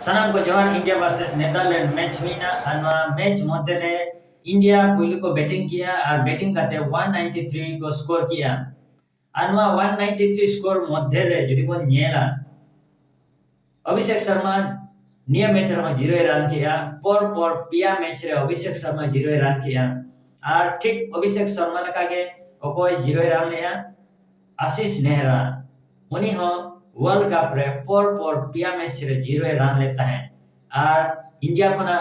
Sanam ko johar India versus Netherlands match huina anwa match modde re India puylu ko batting kiya ar batting kate 193 ko score kiya anwa 193 score modde re jodi bon nyela Abhishek Sharma niya match re 0 run kiya por pia match re Abhishek Sharma 0 run kiya ar ठीक अभिषेक शर्मा ने कागे ओकोय 0 run लिया आशीष नेहरा उन्हीं हो world cup रे por पिया match रे 0 run लेता है और इंडिया कोना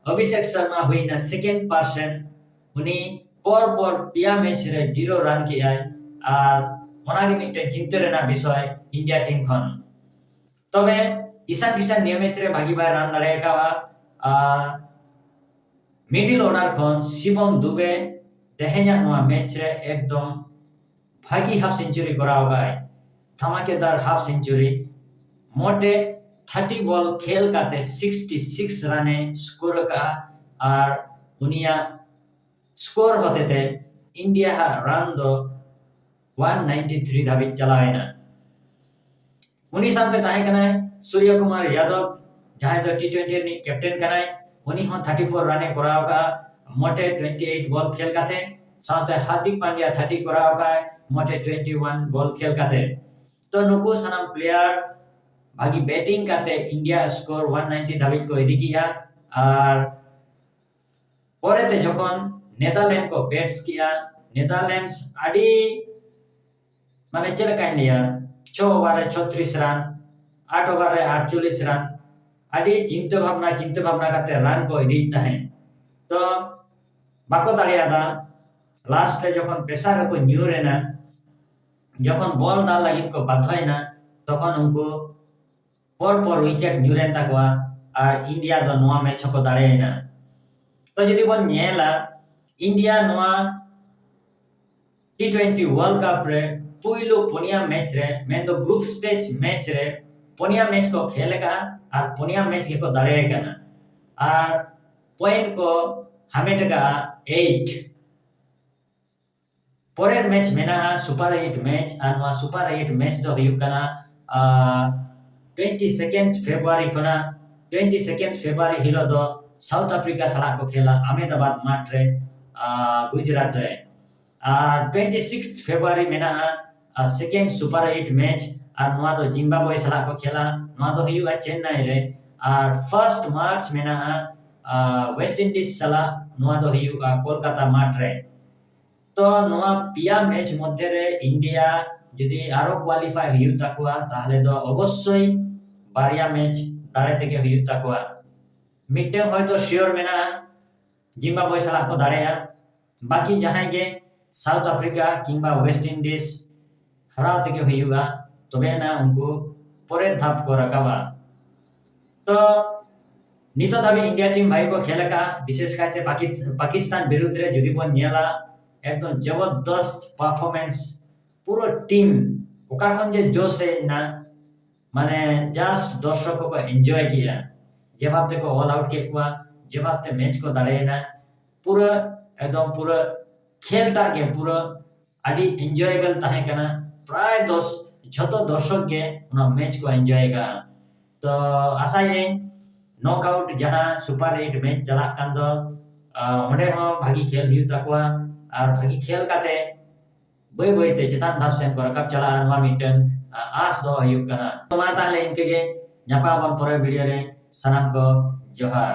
अभिषेक शर्मा हुई ना सेकंड पर्सन उन्हीं por पिया मैच रे 0 रन किया है और ओनागे मिटे चिंता रेना विषय इंडिया टीम खन तबे ईशान किशन नियमित रे भागीबार रन दाड़ेका मिडिल ऑर्डर खन शिवम दुबे तेहेnya नोआ मैच रे एकदम भागी हाफ सेंचुरी कराओ गाय धमाकेदार हाफ सेंचुरी मोटे 30 बॉल खेल काते 66 रने स्कोर का और उनिया स्कोर होते थे इंडिया हा रन दो 193 धाबित चलाए ना उनी सामते ताहे कनाय सूर्य कुमार यादव जहां तो टी20 नि कैप्टन कनाय उनी हो 34 रने कराओ का मोटे 28 बॉल खेल काते साथे हार्दिक पांड्या 30 कराओ का मोटे 21 बॉल खेल काते तो नुकु सनम प्लेयर भागी बैटिंग काते इंडिया स्कोर 190 धाबित को इदी किया और परेते जखन नेदारलैंड को बैट्स किया नेदारलैंड्स आडी माने चलकाय लिया 6 ओवर 36 रन 8 ओवर 48 रन आडी चिंता भावना काते रन को इदी है तो बाको दाड़ियादा लास्ट रे जखन प्रेसार को न्यूरेना जखन बॉल दाल लगी को बाधयना तखन उनको por विकेट न्यूरेन तकवा और इंडिया दो नोआ मैच को दाड़ेना तो जदि बन नेला इंडिया नोआ टी20 वर्ल्ड कप रे पुइलो पोनिया मैच रे मेन तो ग्रुप स्टेज मैच रे पोनिया मैच को खेलेगा और पोनिया मैच के को दाड़ेगा ना और पॉइंट को हमेटगा 8 परेर मैच मेना सुपर 8 मैच और सुपर 8 मैच दो हुयुकना 22 फेब्रुआरी खना 22 फेब्रुआरी हिलो दो साउथ अफ्रीका सला को खेला अहमदाबाद माठ रे गुजरात रे 26 फेब्रुआरी मेना सेकेंड सुपर 8 मैच और नोआ दो जिम्बाब्वे सला को खेला नोआ दो हुयुगा चेन्नई रे और 1 मार्च मेना वेस्ट इंडीज सला नोआ दो हुयुगा कोलकाता माठ रे तो नोआ पिया मैच मध्य रे इंडिया जदि आरो क्वालिफाई हुयु ताकुआ ताहले दो अवश्य बारिया मैच दाड़े तेगे हुयु ताकुआ मिटे होयतो श्योर मेना जिम्बाब्वे सला को दाड़ेया बाकी जहां के साउथ अफ्रीका किंबा वेस्ट इंडीज हराव तेगे हुयुगा तबे ना उनको परे धाप को रकाबा तो नितो धाबी इंडिया टीम भाई को खेलेका विशेष कायते पाकिस्तान विरुद्ध रे जदि बन नेला एकदम जबरदस्त परफॉर्मेंस पूरा टीम ओका खन जे जोश है ना माने जस्ट दर्शकों को एंजॉय किया जे भाबते को ऑल आउट के कुआ जे भाबते मैच को दाड़े ना पूरा एकदम पूरा खेलता के पूरा आडी एंजॉयबल ताहे कना प्राय झतो दर्शक के ना मैच को एंजॉय का तो आशा ये नॉकआउट जहां सुपर 8 मैच चला कान दो ओंडे हो भागी खेल हुयु ताकुआ और भागी खेल काते बय बयते चेतान धाप सेन को रकाब चला नवा मिटन आस दो हुयु कना तो मा ताहले इनके गे न्यापा बन परे वीडियो रे सनम को जोहार।